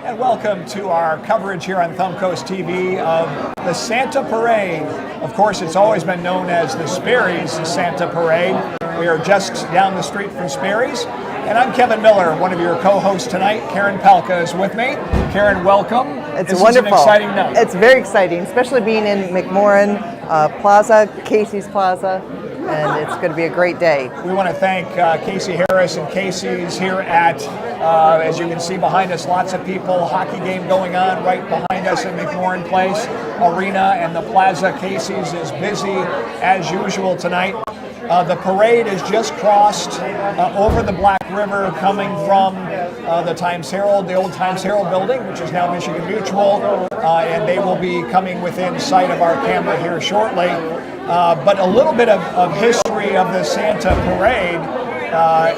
and welcome to our coverage here on Thumb Coast TV of the Santa Parade. Of course, it's always been known as the Sperry's Santa Parade. We are just down the street from Sperry's, and I'm Kevin Miller, one of your co-hosts tonight. Karen Palka is with me. Karen, welcome. It's this wonderful. Is an exciting night. It's very exciting, especially being in McMorran Plaza, Casey's Plaza, and it's going to be a great day. We want to thank Casey Harris and Casey's here at, as you can see behind us, lots of people, hockey game going on right behind us in McMorran Place Arena, and the Plaza Casey's is busy as usual tonight. The parade has just crossed over the Black River coming from the Times Herald, the old Times Herald building, which is now Michigan Mutual, and they will be coming within sight of our camera here shortly. But a little bit of history of the Santa Parade,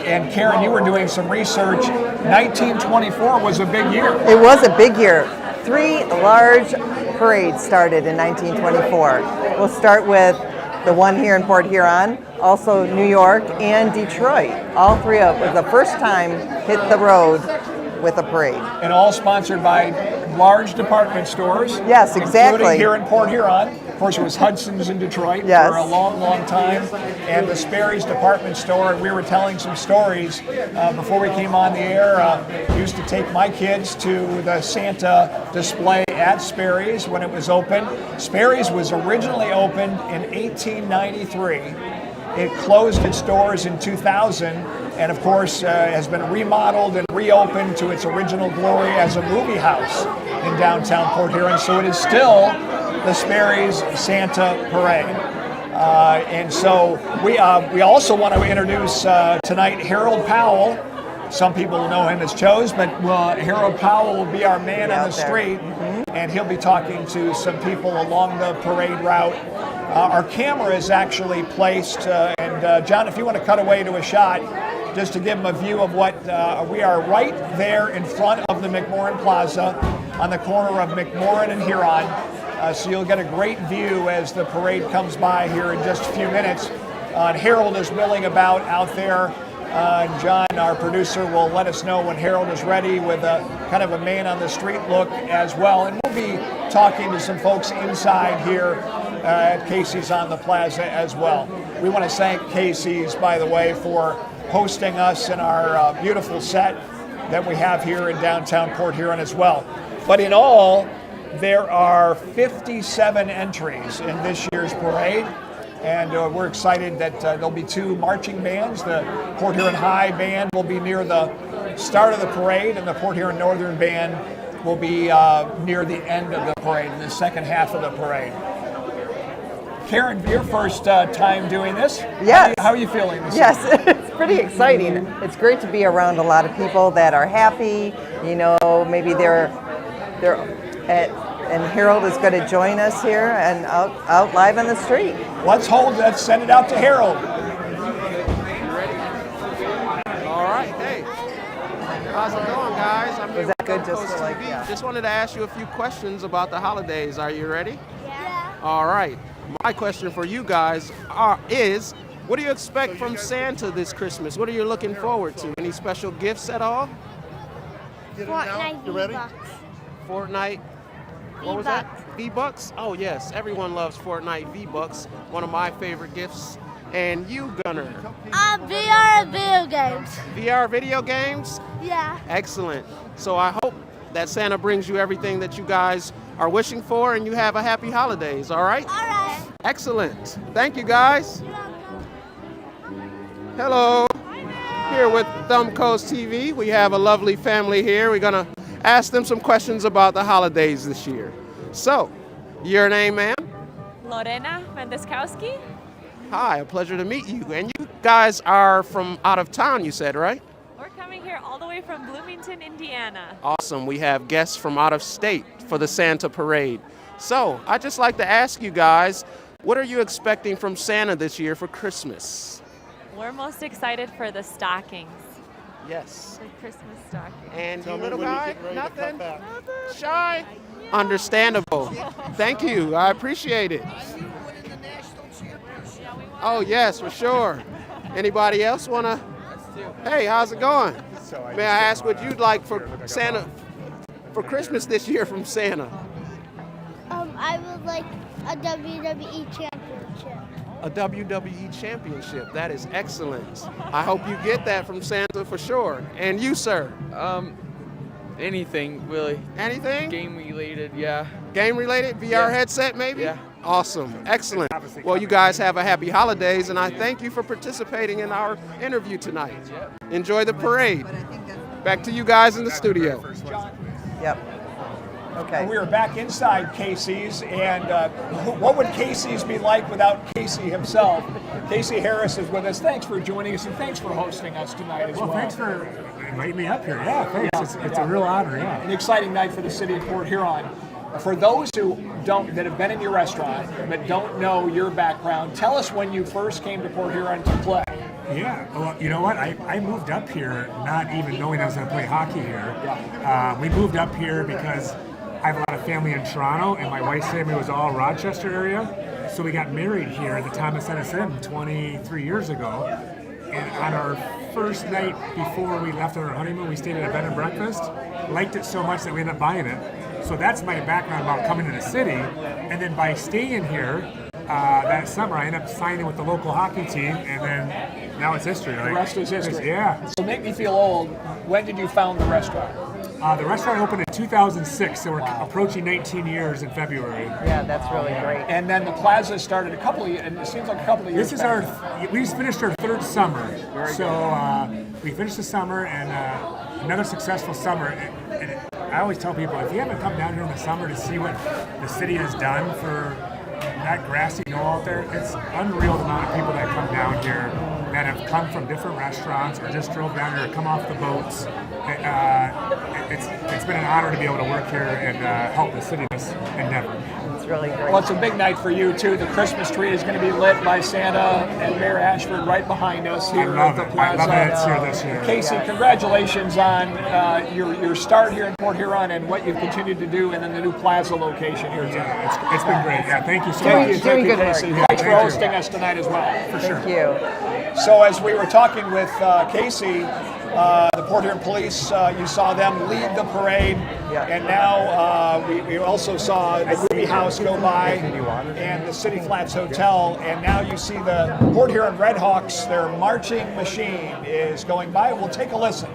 and Karen, you were doing some research. 1924 was a big year. It was a big year. 3 large parades started in 1924. We'll start with the one here in Port Huron, also New York and Detroit. All 3 of them, the first time hit the road with a parade. And all sponsored by large department stores. Yes, exactly. Including here in Port Huron. Of course, it was Hudson's in Detroit yes. for a long, long time, and the Sperry's department store. And we were telling some stories before we came on the air. Used to take my kids to the Santa display at Sperry's when it was open. Sperry's was originally opened in 1893. It closed its doors in 2000, and of course has been remodeled and reopened to its original glory as a movie house in downtown Port Huron. So it is still the Sperry's Santa Parade. And so we also want to introduce tonight Harold Powell. Some people know him as Chose, but Harold Powell will be our man on the street, and he'll be talking to some people along the parade route. Our camera is actually placed, and John, if you want to cut away to a shot, just to give them a view of what we are right there in front of the McMorran Plaza on the corner of McMorran and Huron. So you'll get a great view as the parade comes by here in just a few minutes. Harold is milling about out there. John, our producer, will let us know when Harold is ready with a kind of a man on the street look as well. And we'll be talking to some folks inside here at Casey's on the Plaza as well. We want to thank Casey's, by the way, for hosting us in our beautiful set that we have here in downtown Port Huron as well. But in all, there are 57 entries in this year's parade. And we're excited that there'll be 2 marching bands. The Port Huron High Band will be near the start of the parade, and the Port Huron Northern Band will be near the end of the parade, in the second half of the parade. Karen, your first time doing this? Yes. How are you feeling this Yes, evening? it's pretty exciting. It's great to be around a lot of people that are happy. You know, maybe they're at. And Harold is going to join us here and out live on the street. Let's send it out to Harold. All right, hey. How's it going, guys? I'm here Was that good? with Just Coast like, TV. yeah. Just wanted to ask you a few questions about the holidays. Are you ready? Yeah. All right. My question for you guys is, what do you expect from Santa this Christmas? What are you looking forward to? Any special gifts at all? Fortnite V-Bucks. Fortnite? What was that? V-Bucks? Oh, yes. Everyone loves Fortnite V-Bucks. One of my favorite gifts. And you, Gunner? VR video games. VR video games? Yeah. Excellent. So I hope that Santa brings you everything that you guys are wishing for, and you have a happy holidays, all right? All right. Excellent. Thank you, guys. You're welcome. Hello. Here with Thumb Coast TV. We have a lovely family here. We're going to ask them some questions about the holidays this year. So, your name, ma'am? Lorena Mendeskowski. Hi, a pleasure to meet you. And you guys are from out of town, you said, right? We're coming here all the way from Bloomington, Indiana. Awesome. We have guests from out of state for the Santa Parade. So, I'd just like to ask you guys, what are you expecting from Santa this year for Christmas? We're most excited for the stockings. Yes. The Christmas stockings. And you little guy? Nothing? Shy? Understandable. Thank you. I appreciate it. Oh, yes, for sure. Anybody else want to? Hey, how's it going? May I ask what you'd like for Santa? for Christmas this year from Santa? I would like a WWE championship. A WWE championship. That is excellent. I hope you get that from Santa for sure. And you, sir? Anything really. Anything? Game related, yeah. Game related? VR Yeah. headset maybe? Yeah. Awesome. Excellent. Well, you guys have a happy holidays, and I thank you for participating in our interview tonight. Enjoy the parade. Back to you guys in the studio. Yep. Okay. We are back inside Casey's, and what would Casey's be like without Casey himself? Casey Harris is with us. Thanks for joining us, and thanks for hosting us tonight as well. Well, thanks for inviting me up here. Yeah, thanks. It's a real honor, yeah. An exciting night for the city of Port Huron. For those who that have been in your restaurant but don't know your background, tell us when you first came to Port Huron to play. Yeah, well, you know what? I moved up here not even knowing I was going to play hockey here. We moved up here because I have a lot of family in Toronto, and my wife's family was all Rochester area. So we got married here at the Thomas Edison 23 years ago. And on our first night before we left on our honeymoon, we stayed at a bed and breakfast. Liked it so much that we ended up buying it. So that's my background about coming to the city. And then by staying here that summer, I ended up signing with the local hockey team, and then now it's history. The rest is history. Yeah. So make me feel old. When did you found the restaurant? The restaurant opened in 2006, so we're approaching 19 years in February. Yeah, that's really great. And then the plaza started and it seems like a couple of years This is back. we just finished our third summer. So we finished the summer and another successful summer. And I always tell people, if you haven't come down here in the summer to see what the city has done for that grassy knoll out there, it's unreal the amount of people that come down here that have come from different restaurants or just drove down here or come off the boats. It's been an honor to be able to work here and help the city in this endeavor. It's really great. Well, it's a big night for you, too. The Christmas tree is going to be lit by Santa and Mayor Ashford right behind us here at the plaza. I love it. It's here this year. Casey, congratulations on your start here in Port Huron and what you've continued to do, and then the new plaza location here, too. Yeah, it's been great. Yeah, thank you so Thank much. you, thank you, good work. Casey. Yeah, Thanks for thank you. hosting us tonight as well. For sure. Thank you. So as we were talking with Casey, the Port Huron Police, you saw them lead the parade, and now we also saw the movie house go by and the City Flats Hotel, and now you see the Port Huron Redhawks, their marching machine is going by. We'll take a listen.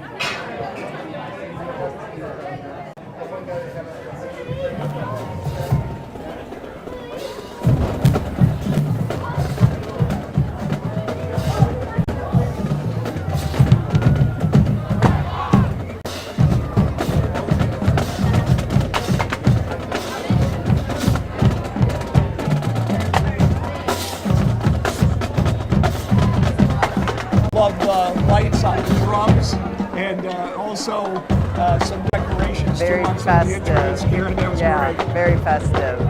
Love the lights on the drums and also some decorations Very too on some of the festive. instruments here, and that was Yeah, great. very festive.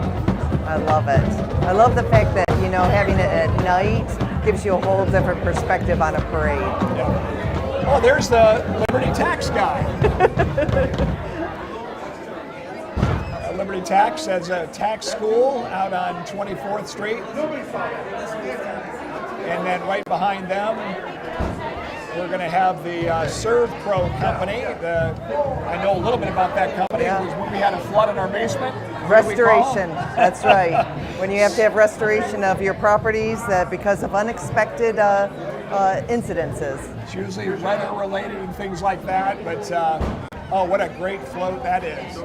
I love it. I love the fact that, having it at night gives you a whole different perspective on a parade. Yeah. Oh, there's the Liberty Tax guy. Liberty Tax as a tax school out on 24th Street. And then right behind them, we're going to have the Serve Pro company. I know a little bit about that company. Yeah. It was when we had a flood in our basement. Restoration, that's right. When you have to have restoration of your properties because of unexpected incidences. It's usually weather related and things like that, but oh, what a great float that is.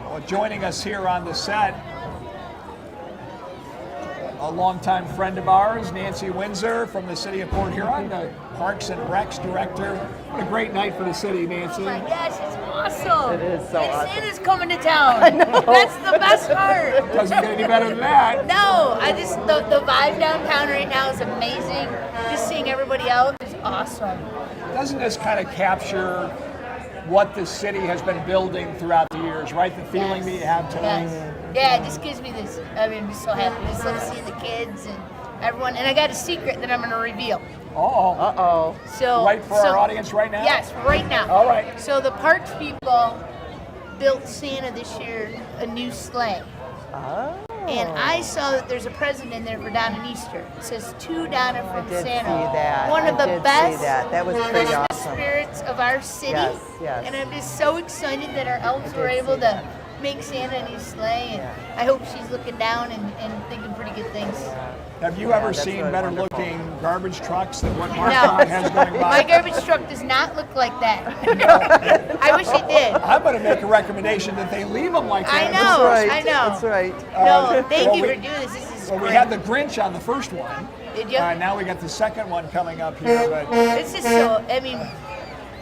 Well, joining us here on the set, a longtime friend of ours, Nancy Windsor from the city of Port Huron, the Parks and Recs director. What a great night for the city, Nancy. Oh my gosh, it's awesome. It is so and awesome. Santa's coming to town. I know. That's the best part. Doesn't get any better than that. No, the vibe downtown right now is amazing. Just seeing everybody out is awesome. Doesn't this kind of capture what the city has been building throughout the years, right? The feeling that you have tonight. Yes. Yeah, it just gives me this. I'm just so happy just to see the kids and everyone. And I got a secret that I'm going to reveal. Uh-oh. Uh-oh. So Right for our audience right now? Yes, right now. All right. So the parks people built Santa this year a new sleigh. Oh. And I saw that there's a present in there for Donna Easter. It says to Donna from I did Santa. see that. One of I the did best see that. That was pretty Christmas awesome. spirits of our city. Yes, yes. And I'm just so excited that our elves I were did able see to that. make Santa and his sleigh. And Yeah. I hope she's looking down and thinking pretty good things. Have you Yeah, ever that's seen really better wonderful. looking garbage trucks than what No, Mark has going my by? garbage truck does not look like that. I wish it did. I'm going to make a recommendation that they leave them like I that. know. That's right. I know. That's right. No, thank well, you we- for doing this. This is Well, we great. had the Grinch on the first one. Did you? Now we got the second one coming up here. But This is so, I mean,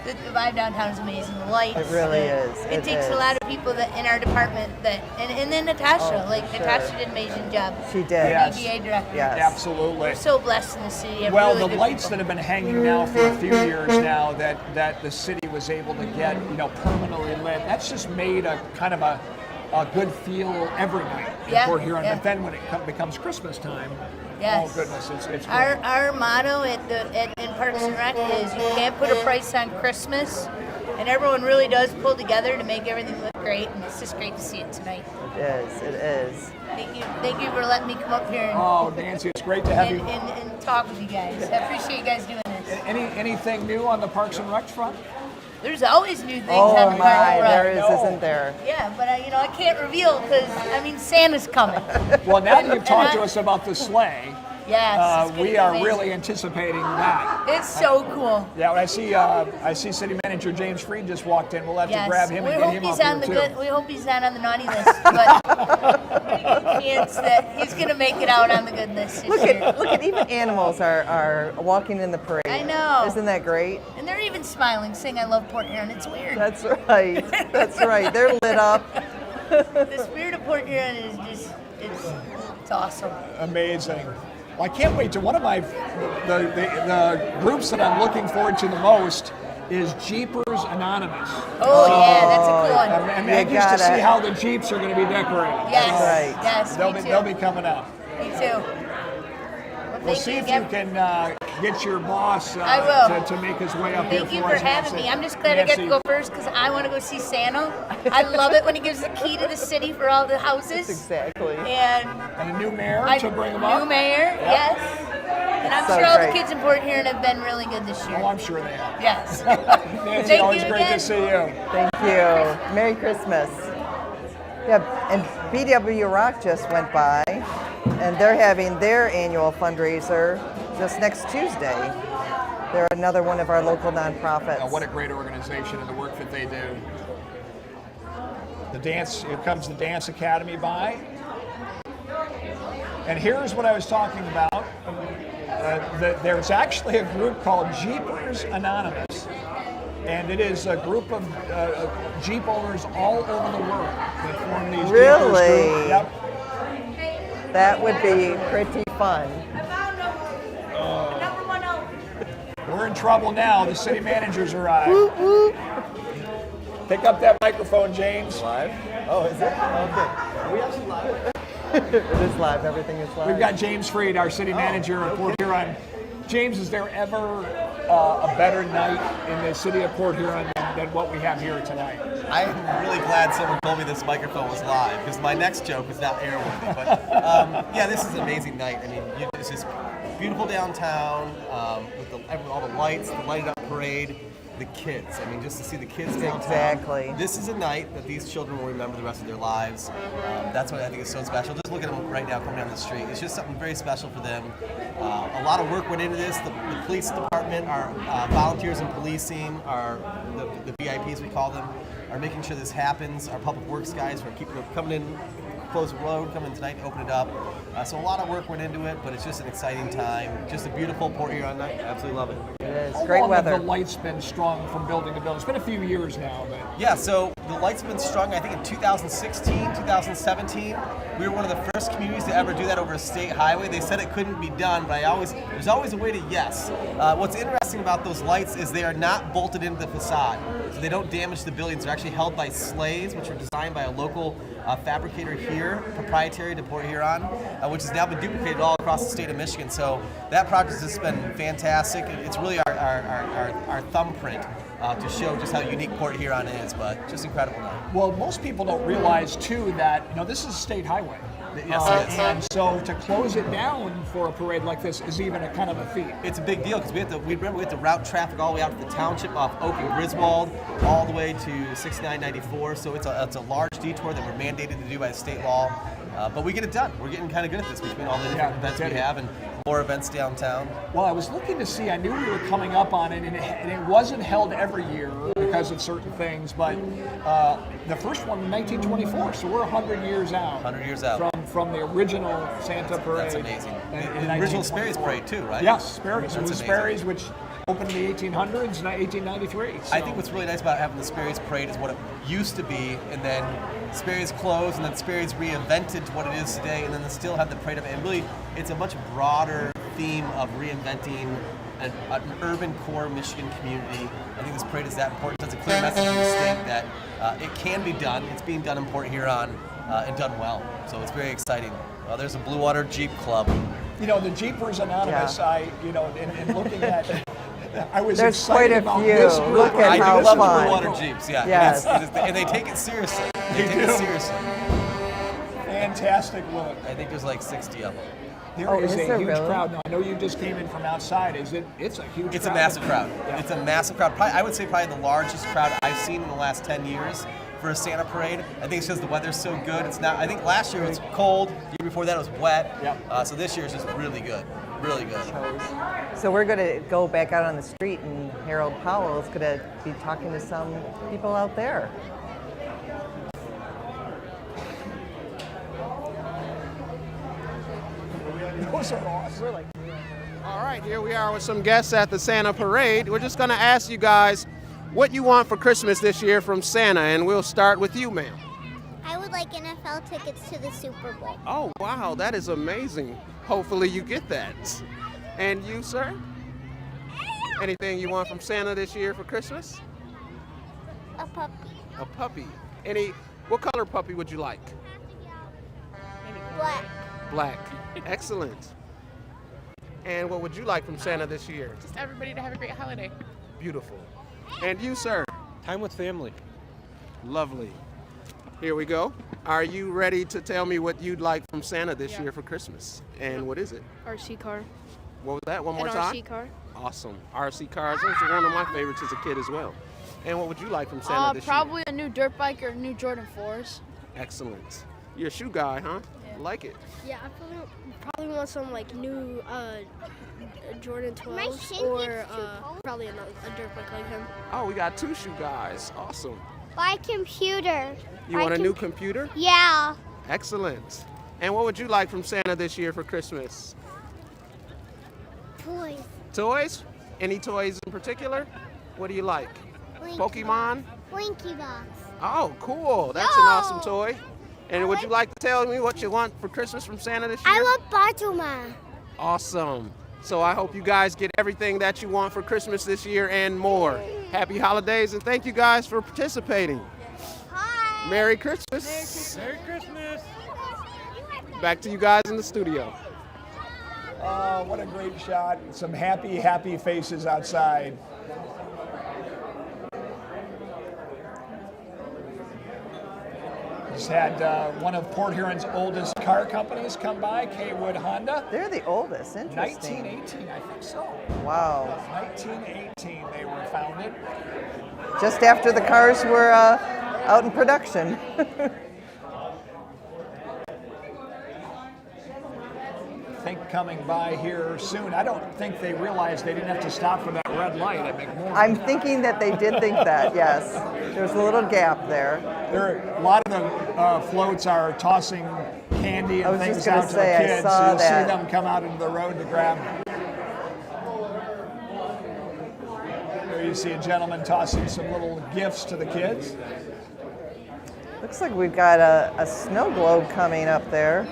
the vibe downtown is amazing. The lights. It really is. It It takes is. a lot of people that in our department that, and then Natasha. Oh, Like, sure. Natasha did an amazing job. She did. Yes. DGA director. Yes. absolutely. We're so blessed in the city. Have Well, really the good lights people. that have been hanging now for a few years now that the city was able to get, permanently lit, that's just made a kind of a good feel every night Yeah, in Port Huron. yeah. But then when it becomes Christmas time, Yes. oh goodness, it's Our, great. our motto in Parks and Rec is you can't put a price on Christmas, and everyone really does pull together to make everything look great, and it's just great to see it tonight. It is. It is. Thank you for letting me come up here and, Oh, Nancy, it's great to have and, you. and talk with you guys. I appreciate you guys doing this. Anything new on the Parks and Rec front? There's always new things Oh on the my, Parks and Rec. there is, No. isn't there? Yeah, but I can't reveal because Santa's coming. Well, now that you've And talked I- to us about the sleigh, Yes, it's gonna we be are amazing. really anticipating that. It's so cool. Yeah, when I see City Manager James Freed just walked in. We'll have Yes, to grab him we and get hope him he's up on here the too. good. We hope he's not on the naughty list, but pretty good chance that he's gonna make it out on the good list this year. Look at even animals are walking in the parade. I know. Isn't that great? And they're even smiling, saying "I love Port Huron." It's weird. That's right. That's right. They're lit up. The spirit of Port Huron is just—it's awesome. Amazing. Well, I can't wait to one of the groups that I'm looking forward to the most is Jeepers Anonymous. Oh yeah, that's a cool one. I'm You anxious to gotta- see how the Jeeps are going to be decorated. Yes, right. yes, They'll me be, too. they'll be coming up. Me too. We'll see if you can get your boss I will. to make his way up here Thank you for for us, having Nancy. me. I'm just glad I got to Nancy, go first because I want to go see Santa. I love it when he gives the key to the city for all the houses. Exactly. And And a new mayor to bring them new up. mayor, yes. And I'm So sure all great. the kids in Port Huron have been really good this year. Oh, I'm sure they are. Yes. Nancy, Thank always you great again. to see you. Thank you. Merry Christmas. Yeah, and BW Rock just went by, and they're having their annual fundraiser just next Tuesday. They're another one of our local nonprofits. What a great organization and the work that they do. Here comes the Dance Academy by. And here's what I was talking about. There's actually a group called Jeepers Anonymous. And it is a group of Jeep owners all over the world that form these Really? Jeepers groups. Yep. That would be pretty fun. We're in trouble now. The city manager's arrived. Pick up that microphone, James. Live? Oh, is it? Okay. Are we actually live? It is live. Everything is live. We've got James Freed, our city manager of Port Huron. James, is there ever a better night in the city of Port Huron than what we have here tonight? I'm really glad someone told me this microphone was live because my next joke is not airworthy. But yeah, this is an amazing night. I mean, it's just beautiful downtown with all the lights, the lighted up parade, the kids. I mean, just to see the kids downtown. Exactly. This is a night that these children will remember the rest of their lives. That's what I think is so special. Just look at them right now coming down the street. It's just something very special for them. A lot of work went into this. The police department, our volunteers in policing, the VIPs we call them, are making sure this happens. Our public works guys are coming in, close the road, coming tonight to open it up. So a lot of work went into it, but it's just an exciting time. Just a beautiful Port Huron night. Absolutely love it. It is. How Great long weather. have the lights been strung from building to building? It's been a few years now, but Yeah, so the lights have been strung, I think, in 2016, 2017. We were one of the first communities to ever do that over a state highway. They said it couldn't be done, but there's always a way to yes. What's interesting about those lights is they are not bolted into the facade, so they don't damage the buildings. They're actually held by sleighs, which were designed by a local fabricator here, proprietary to Port Huron, which has now been duplicated all across the state of Michigan. So that project has been fantastic. It's really our thumbprint to show just how unique Port Huron is, but just incredible night. Well, most people don't realize too that this is a state highway. Yes, it is. And so to close it down for a parade like this is even a kind of a feat. It's a big deal because we have to route traffic all the way out to the township off Oak and Griswold, all the way to 6994. So it's a large detour that we're mandated to do by state law. But we get it done. We're getting kind of good at this between all the different events we have and more events downtown. Well, I was looking to see, I knew we were coming up on it, and it wasn't held every year because of certain things, but the first one in 1924, so we're 100 years out. 100 years out. From the original Santa Parade. That's amazing. In The original Sperry's Parade too, right? Yes, Sperry's. It was amazing. Sperry's, which opened in the 1800s, 1893. So. I think what's really nice about having the Sperry's Parade is what it used to be, and then Sperry's closed, and then Sperry's reinvented to what it is today, and then they still have the parade of it. And really, it's a much broader theme of reinventing an urban core Michigan community. I think this parade is that important. It's a clear message to the state that it can be done. It's being done in Port Huron and done well. So it's very exciting. There's a Blue Water Jeep Club. The Jeepers Anonymous, in looking at I was There's excited quite a about few. this group. Look at I how do love fun. the Blue Water Jeeps, yeah. Yes. And they take it seriously. They take it seriously. Fantastic look. I think there's like 60 of them. There is is a there huge really? crowd. Now, I know you just came in from outside. It's a huge It's crowd. a massive crowd. Yeah. It's a massive crowd. I would say probably the largest crowd I've seen in the last 10 years for a Santa parade. I think it's because the weather's so good. It's not. I think last year it was cold. The year before that it was wet. Yep. So this year is just really good. Really good. So we're going to go back out on the street, and Harold Powell is going to be talking to some people out there. Those are awesome. All right, here we are with some guests at the Santa Parade. We're just going to ask you guys what you want for Christmas this year from Santa, and we'll start with you, ma'am. I would like NFL tickets to the Super Bowl. Oh, wow, that is amazing. Hopefully you get that. And you, sir? Anything you want from Santa this year for Christmas? A puppy. A puppy. What color puppy would you like? Black. Black. Excellent. And what would you like from Santa this year? Just everybody to have a great holiday. Beautiful. And you, sir? Time with family. Lovely. Here we go. Are you ready to tell me what you'd like from Santa this year for Christmas? And what is it? RC car. What was that? One more An time? RC car. Awesome. RC cars. Those are one of my favorites as a kid as well. And what would you like from Santa this year? Probably a new dirt bike or new Jordan 4s. Excellent. You're a shoe guy, huh? Yeah. Like it. Yeah, I probably want some like new Jordan 12s shin or keeps too cold. probably a dirt bike like him. Oh, we got two shoe guys. Awesome. Buy computer. You want a new computer? Yeah. Excellent. And what would you like from Santa this year for Christmas? Toys. Toys? Any toys in particular? What do you like? Blinky Pokemon? Blinky Box. Oh, cool. That's an awesome toy. And would you like to tell me what you want for Christmas from Santa this year? I want Batman. Awesome. So I hope you guys get everything that you want for Christmas this year and more. Happy holidays, and thank you guys for participating. Hi. Merry Christmas. Merry Christmas. Back to you guys in the studio. Oh, what a great shot. Some happy, happy faces outside. Just had one of Port Huron's oldest car companies come by, Kaywood Honda. They're the oldest. Interesting. 1918, I think so. Wow. 1918 they were founded. Just after the cars were out in production. I think coming by here soon. I don't think they realized they didn't have to stop for that red light at McMorran. I'm thinking that they did think that, yes. There's a little gap there. A lot of the floats are tossing candy I and was things just gonna out to say, I the kids. saw So you'll that. see them come out into the road to grab. There you see a gentleman tossing some little gifts to the kids. Looks like we've got a snow globe coming up there.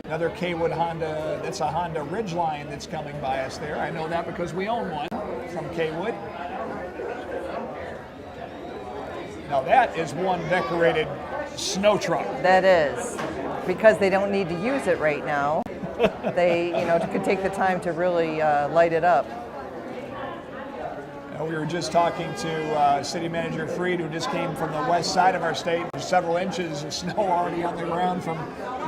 Another Kaywood Honda, that's a Honda Ridgeline that's coming by us there. I know that because we own one from Kaywood. Now that is one decorated snow truck. That is, because they don't need to use it right now. They, could take the time to really light it up. We were just talking to City Manager Freed, who just came from the west side of our state. There's several inches of snow already on the ground from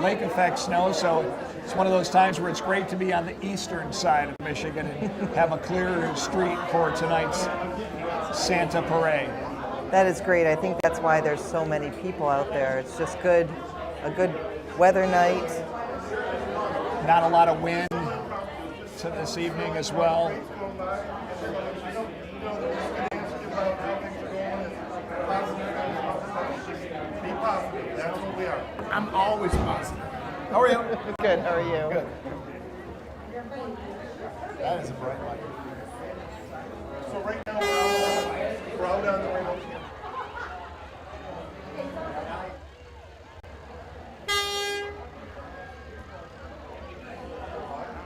lake effect snow, so it's one of those times where it's great to be on the eastern side of Michigan and have a clear street for tonight's Santa parade. That is great. I think that's why there's so many people out there. It's just a good weather night. Not a lot of wind to this evening as well. I'm always positive. How are you? Good. How are you? Good. That is a bright light. So right now we're out on the way home.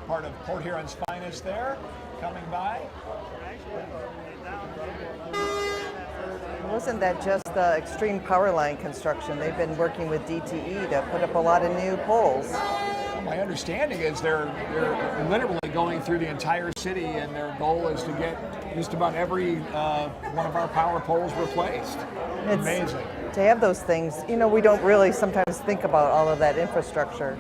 Part of Port Huron's finest there, coming by. Wasn't that just the extreme power line construction? They've been working with DTE to put up a lot of new poles. My understanding is they're literally going through the entire city, and their goal is to get just about every one of our power poles replaced. It's amazing. To have those things, we don't really sometimes think about all of that infrastructure.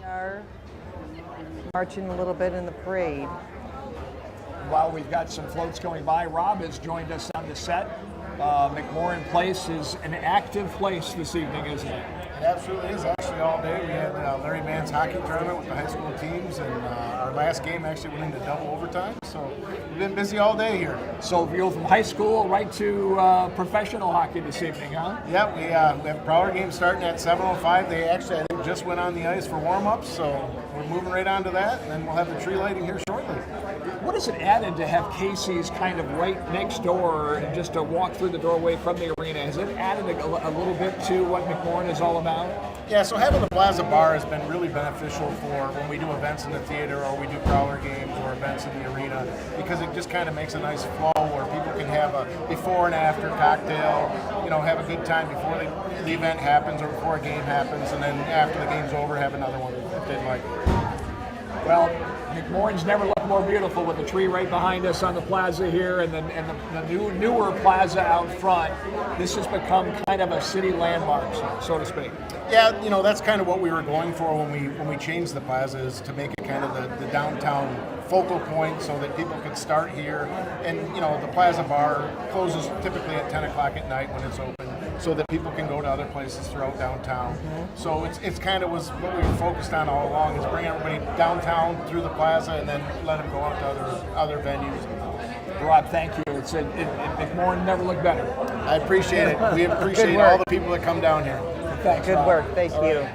Are marching a little bit in the parade. While we've got some floats going by, Rob has joined us on the set. McMorran Place is an active place this evening, isn't it? It absolutely is. Actually, all day we had Larry Mann's hockey tournament with the high school teams, and our last game actually went into double overtime. So we've been busy all day here. So you go from high school right to professional hockey this evening, huh? Yeah, we have a Prowler game starting at 7:05. They actually, I think, just went on the ice for warm-ups, so we're moving right on to that, and then we'll have the tree lighting here shortly. What has it added to have Casey's kind of right next door and just to walk through the doorway from the arena? Has it added a little bit to what McMorran is all about? Yeah, so having the Plaza Bar has been really beneficial for when we do events in the theater or we do Prowler games or events in the arena, because it just kind of makes a nice flow where people can have a before and after cocktail, have a good time before the event happens or before a game happens, and then after the game's over, have another one if they'd like. Well, McMorran's never looked more beautiful with the tree right behind us on the plaza here and the newer plaza out front. This has become kind of a city landmark, so to speak. Yeah, that's kind of what we were going for when we changed the plaza, is to make it kind of the downtown focal point so that people could start here. And, the Plaza Bar closes typically at 10 o'clock at night when it's open, so that people can go to other places throughout downtown. Mm-hmm. So it's kind of was what we were focused on all along, is bring everybody downtown through the plaza and then let them go out to other venues. Rob, thank you. McMorran never looked better. I appreciate it. We appreciate all the people that come down here. Thanks, Good Rob. work. Thank you.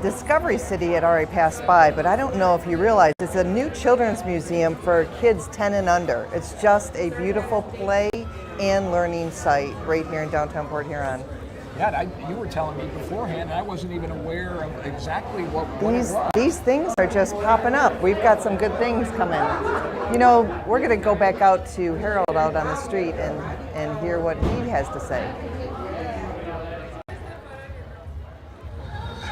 Discovery City had already passed by, but I don't know if you realize it's a new children's museum for kids 10 and under. It's just a beautiful play and learning site right here in downtown Port Huron. Yeah, you were telling me beforehand, I wasn't even aware of exactly what it was. These things are just popping up. We've got some good things coming. We're going to go back out to Harold out on the street and hear what he has to say.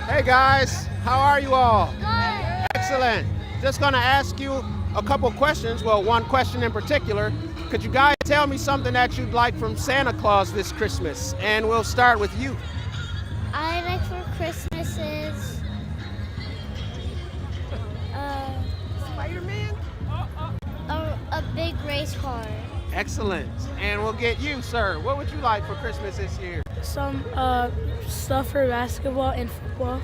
Hey guys, how are you all? Good. Excellent. Just gonna ask you a couple questions. Well, one question in particular. Could you guys tell me something that you'd like from Santa Claus this Christmas? And we'll start with you. I like for Christmas is Spider-Man? a big race car. Excellent. And we'll get you, sir. What would you like for Christmas this year? Some stuff for basketball and football.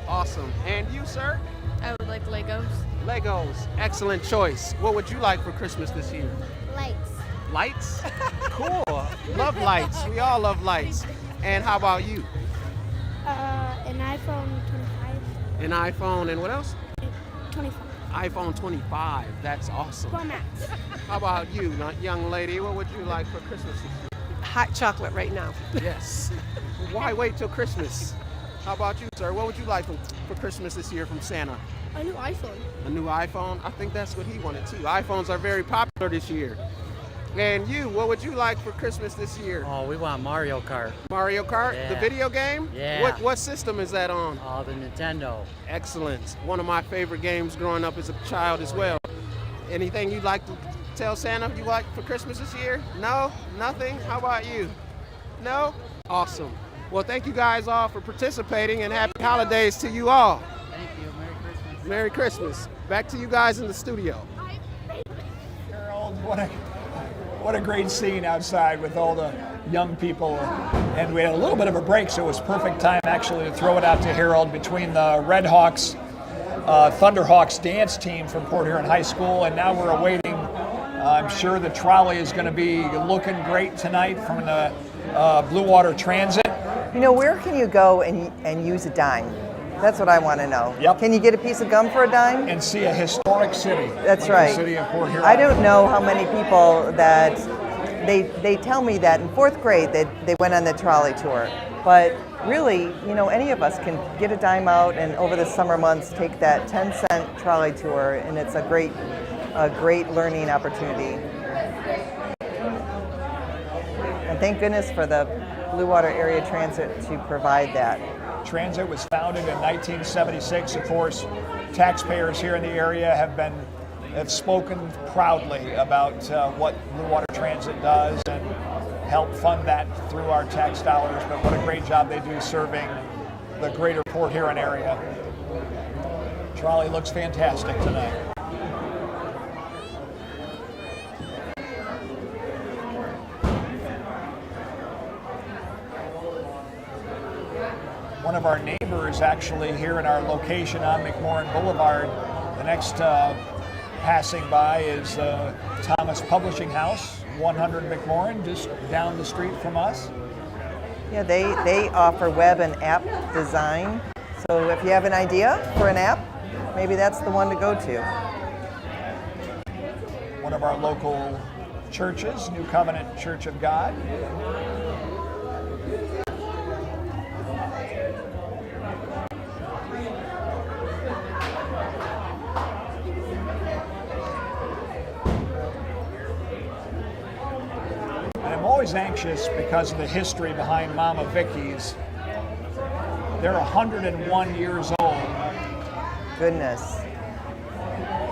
Awesome. And you, sir? I would like Legos. Legos. Excellent choice. What would you like for Christmas this year? Lights. Lights? Cool. Love lights. We all love lights. And how about you? An iPhone 25. An iPhone and what else? 25. iPhone 25. That's awesome. Pro Max. How about you, young lady? What would you like for Christmas this year? Hot chocolate right now. Yes. Why wait till Christmas? How about you, sir? What would you like for Christmas this year from Santa? A new iPhone. A new iPhone? I think that's what he wanted too. iPhones are very popular this year. And you, what would you like for Christmas this year? Oh, we want Mario Kart. Mario Kart, the Yeah. video game? Yeah. What system is that on? Oh, the Nintendo. Excellent. One of my favorite games growing up as a child as well. Anything you'd like to tell Santa you like for Christmas this year? No? Nothing? How about you? No? Awesome. Well, thank you guys all for participating, and happy holidays to you all. Thank you. Merry Christmas. Merry Christmas. Back to you guys in the studio. Harold, what a great scene outside with all the young people. And we had a little bit of a break, so it was perfect time actually to throw it out to Harold between the Red Hawks, Thunderhawks dance team from Port Huron High School, and now we're awaiting, I'm sure the trolley is going to be looking great tonight from the Blue Water Transit. You know, where can you go and use a dime? That's what I want to know. Yep. Can you get a piece of gum for a dime? And see a historic city. That's like right. The city of Port Huron. I don't know how many people that they tell me that in fourth grade they went on the trolley tour. But really, you know, any of us can get a dime out and over the summer months take that 10-cent trolley tour, and it's a great learning opportunity. And thank goodness for the Blue Water Area Transit to provide that. Transit was founded in 1976. Of course, taxpayers here in the area have spoken proudly about what Blue Water Transit does and help fund that through our tax dollars. But what a great job they do serving the greater Port Huron area. Trolley looks fantastic tonight. One of our neighbors actually here in our location on McMorran Boulevard. The next passing by is Thomas Publishing House, 100 McMorran, just down the street from us. Yeah, they offer web and app design. So if you have an idea for an app, maybe that's the one to go to. One of our local churches, New Covenant Church of God. Always anxious because of the history behind Mama Vicky's. They're 101 years old. Goodness.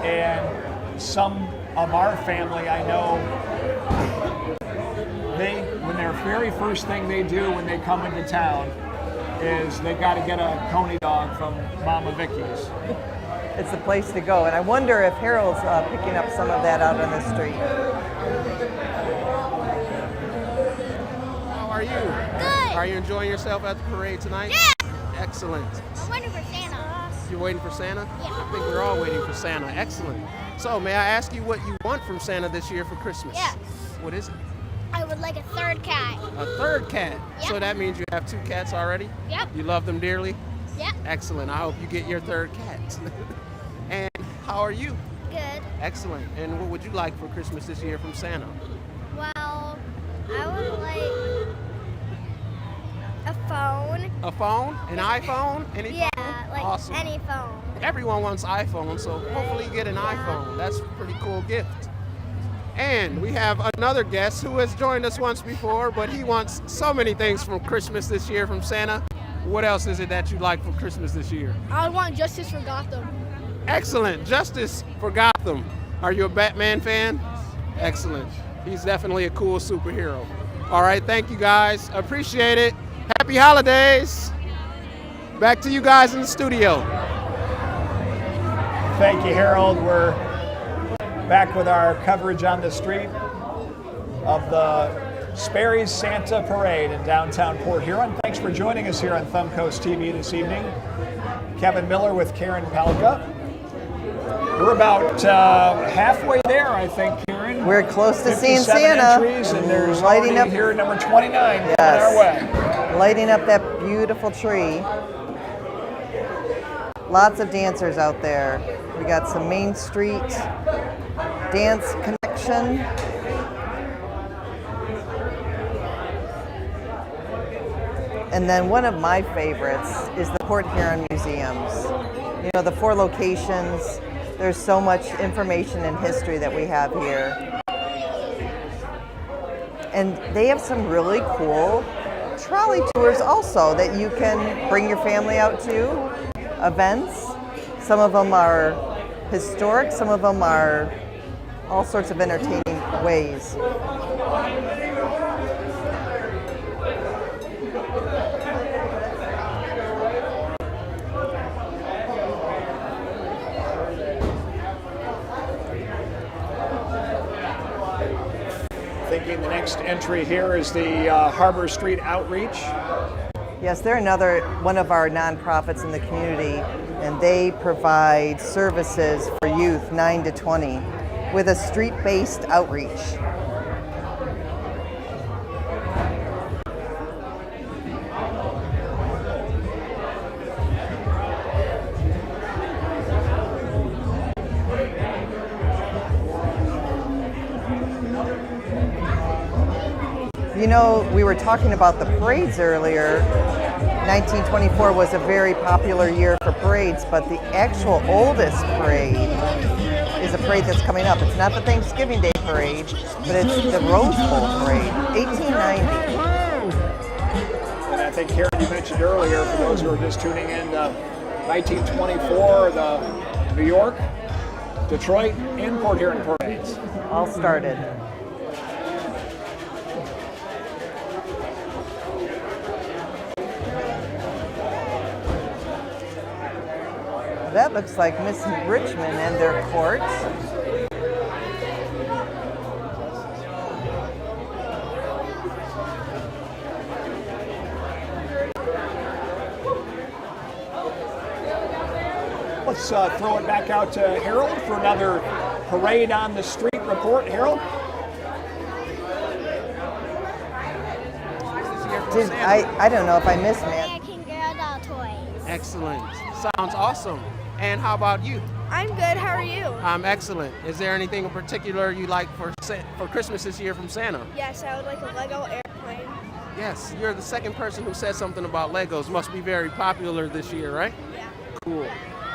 And some of our family, I know, when their very first thing they do when they come into town is they got to get a coney dog from Mama Vicky's. It's the place to go. And I wonder if Harold's picking up some of that out on the street. How are you? Good. Are you enjoying yourself at the parade tonight? Yeah. Excellent. I'm waiting for Santa. You're waiting for Santa? Yeah. I think we're all waiting for Santa. Excellent. So, may I ask you what you want from Santa this year for Christmas? Yes. What is it? I would like a third cat. A third cat. Yep. So that means you have 2 cats already? Yep. You love them dearly? Yep. Excellent. I hope you get your third cat. And how are you? Good. Excellent. And what would you like for Christmas this year from Santa? Well, I would like a phone. A phone? An iPhone? Any Yeah, phone? like Awesome. any phone. Everyone wants iPhone, so hopefully you get an iPhone. That's a pretty cool gift. And we have another guest who has joined us once before, but he wants so many things from Christmas this year from Santa. What else is it that you'd like for Christmas this year? I would want justice for Gotham. Excellent. Justice for Gotham. Are you a Batman fan? Excellent. He's definitely a cool superhero. All right, thank you guys. Appreciate it. Happy holidays. Back to you guys in the studio. Thank you, Harold. We're back with our coverage on the street of the Sperry's Santa Parade in downtown Port Huron. Thanks for joining us here on Thumb Coast TV this evening. Kevin Miller with Karen Palka. We're about halfway there, I think, Karen. We're close to seeing 57 Santa. entries, and there's Lighting already up here number 29 Yes. coming our way. Lighting up that beautiful tree. Lots of dancers out there. We got some Main Street dance connection. And then one of my favorites is the Port Huron Museums. You know, the 4 locations, there's so much information and history that we have here. And they have some really cool trolley tours also that you can bring your family out to, events. Some of them are historic, some of them are all sorts of entertaining ways. Thinking the next entry here is the Harbor Street Outreach. Yes, they're another one of our nonprofits in the community, and they provide services for youth 9 to 20 with a street-based outreach. You know, we were talking about the parades earlier. 1924 was a very popular year for parades, but the actual oldest parade is a parade that's coming up. It's not the Thanksgiving Day parade, but it's the Rose Bowl parade, 1890. And I think, Karen, you mentioned earlier, for those who are just tuning in, 1924, the New York, Detroit, and Port Huron parades. All started. That looks like Miss Richmond and their court. Let's throw it back out to Harold for another Parade on the Street report. Harold? I don't know if I missed, man. American Girl doll toys. Excellent. Sounds awesome. And how about you? I'm good. How are you? I'm excellent. Is there anything in particular you like for Christmas this year from Santa? Yes, I would like a Lego airplane. Yes, you're the second person who said something about Legos. Must be very popular this year, right? Yeah. Cool.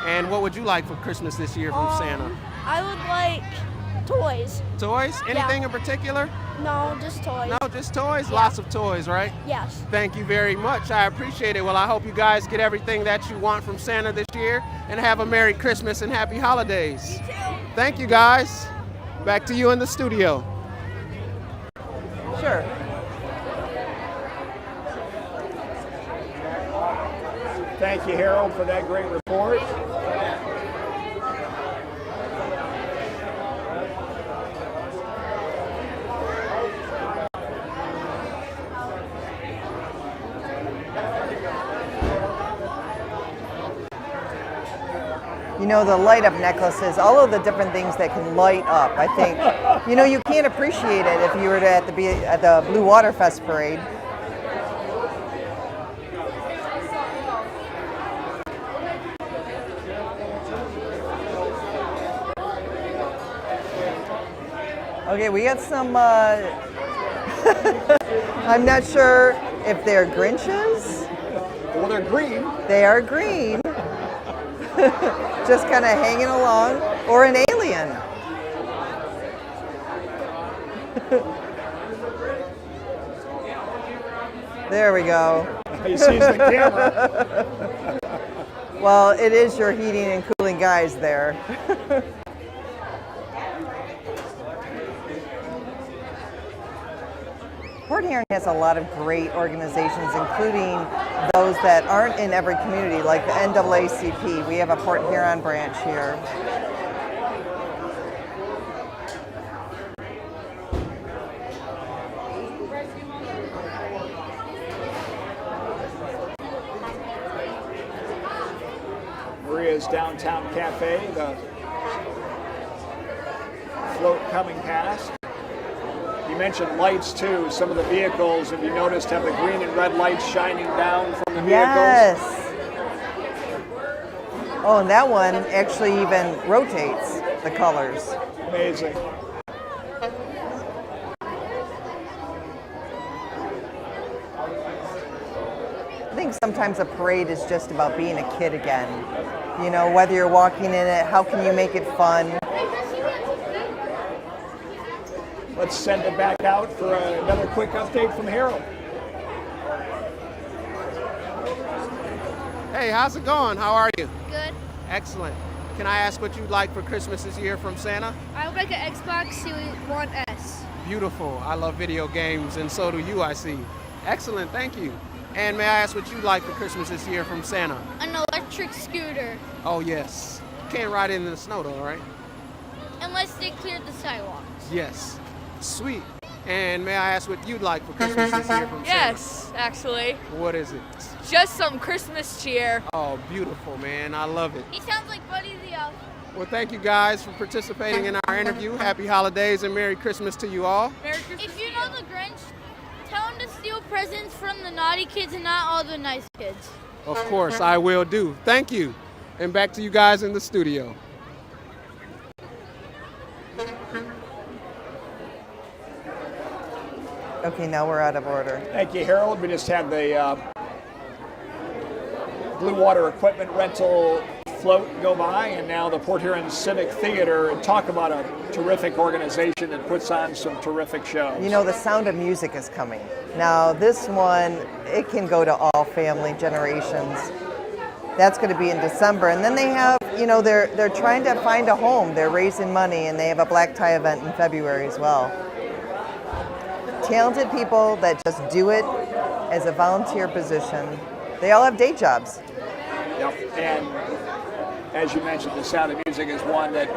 And what would you like for Christmas this year from Santa? I would like toys. Toys? Anything in particular? No, just toys. No, just toys? Yeah. Lots of toys, right? Yes. Thank you very much. I appreciate it. Well, I hope you guys get everything that you want from Santa this year and have a Merry Christmas and Happy Holidays. You too. Thank you, guys. Back to you in the studio. Sure. Thank you, Harold, for that great report. You know, the light up necklaces, all of the different things that can light up. I think, you know, you can't appreciate it if you were at the Blue Water Fest parade. Okay, we got some, I'm not sure if they're Grinches. Well, they're green. They are green. Just kind of hanging along, or an alien. There we go. He sees the camera. Well, it is your heating and cooling guys there. Port Huron has a lot of great organizations, including those that aren't in every community, like the NAACP. We have a Port Huron branch here. Maria's Downtown Cafe, the float coming past. You mentioned lights too. Some of the vehicles, if you noticed, have the green and red lights shining down from the vehicles. Yes. Oh, and that one actually even rotates the colors. Amazing. think sometimes a parade is just about being a kid again. You know, whether you're walking in it, how can you make it fun? Let's send it back out for another quick update from Harold. Hey, how's it going? How are you? Good. Excellent. Can I ask what you'd like for Christmas this year from Santa? I would like an Xbox Series One S. Beautiful. I love video games, and so do you, I see. Excellent, thank you. And may I ask what you'd like for Christmas this year from Santa? An electric scooter. Oh, yes. Can't ride it in the snow, though, right? Unless they cleared the sidewalks. Yes. Sweet. And may I ask what you'd like for Christmas this year from Santa? Yes, actually. What is it? Just some Christmas cheer. Oh, beautiful, man. I love it. He sounds like Buddy the Elf. Well, thank you guys for participating in our interview. Happy holidays and Merry Christmas to you all. Merry Christmas. If you know the Grinch, tell him to steal presents from the naughty kids and not all the nice kids. Of course, I will do. Thank you. And back to you guys in the studio. Okay, now we're out of order. Thank you, Harold. We just had the Blue Water Equipment Rental float go by, and now the Port Huron Civic Theater, and talk about a terrific organization that puts on some terrific shows. You know, the Sound of Music is coming. Now, this one, it can go to all family generations. That's going to be in December. And then they have, you know, they're trying to find a home. They're raising money, and they have a black tie event in February as well. Talented people that just do it as a volunteer position. They all have day jobs. Yep. And as you mentioned, the Sound of Music is one that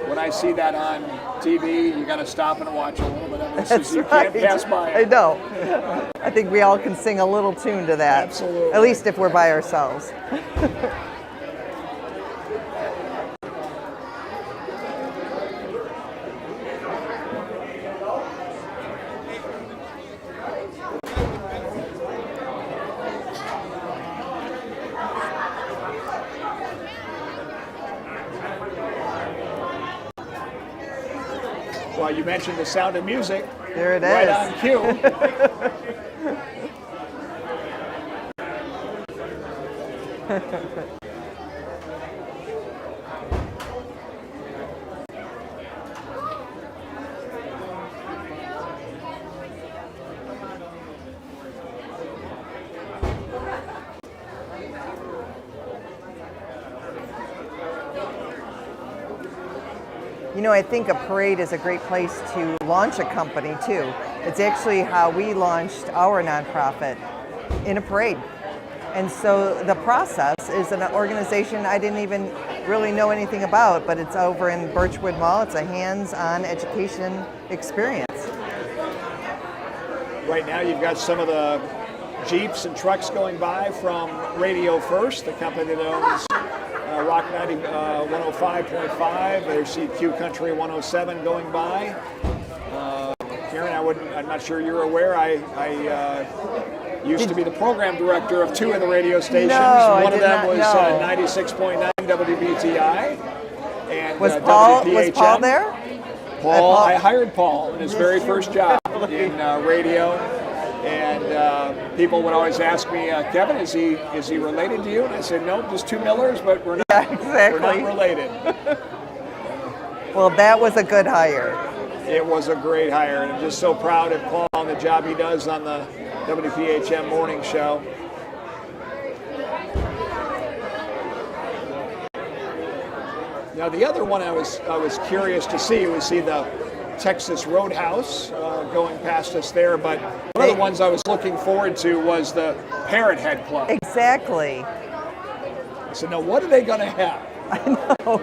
when I see that on TV, you got to stop and watch a little bit of it. That's You right. can't pass by it. I know. I think we all can sing a little tune to that. Absolutely. At least if we're by ourselves. Well, you mentioned the Sound of Music. There it right is. on cue. You know, I think a parade is a great place to launch a company too. It's actually how we launched our nonprofit, in a parade. And so the process is an organization I didn't even really know anything about, but it's over in Birchwood Mall. It's a hands-on education experience. Right now you've got some of the Jeeps and trucks going by from Radio First, the company that owns Rock 90, 105.5. There's CQ Country 107 going by. Karen, I'm not sure you're aware. I used to be the program director of two of the radio stations. No, One of them was 96.9 WBTI. And Was Paul WPHM. there? Paul, I hired Paul in his very first job in radio. And people would always ask me, Kevin, is he related to you? And I said, no, just two Millers, but we're not, exactly. we're not related. Well, that was a good hire. It was a great hire, and I'm just so proud of Paul and the job he does on the WPHM morning show. Now, the other one I was curious to see was the Texas Roadhouse going past us there, but one of the ones I was looking forward to was the Parrot Head Club. Exactly. I said, now what are they going to have? I know.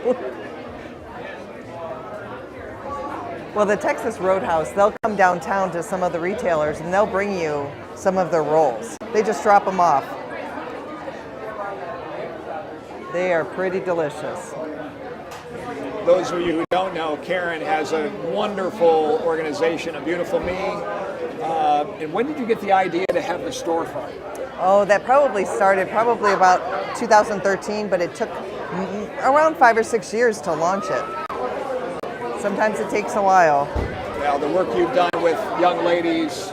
Well, the Texas Roadhouse, they'll come downtown to some of the retailers and they'll bring you some of their rolls. They just drop them off. They are pretty delicious. Those of you who don't know, Karen has a wonderful organization, A Beautiful Me. And when did you get the idea to have the storefront? Oh, that probably started about 2013, but it took around 5 or 6 years to launch it. Sometimes it takes a while. Well, the work you've done with young ladies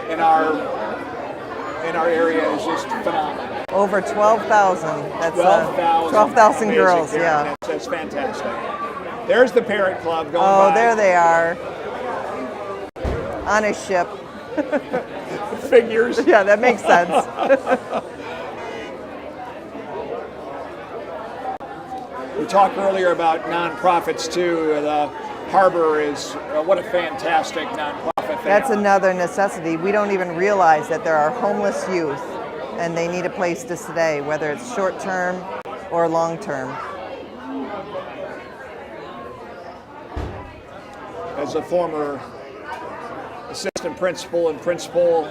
in our in our area is just phenomenal. Over 12,000. That's 12,000 12,000 girls, amazing yeah. That's fantastic. There's the Parrot Club going Oh, by. there they are. On a ship. Figures. Yeah, that makes sense. We talked earlier about nonprofits too. The harbor is what a fantastic nonprofit. That's another necessity. We don't even realize that there are homeless youth and they need a place to stay, whether it's short term or long term. As a former assistant principal and principal,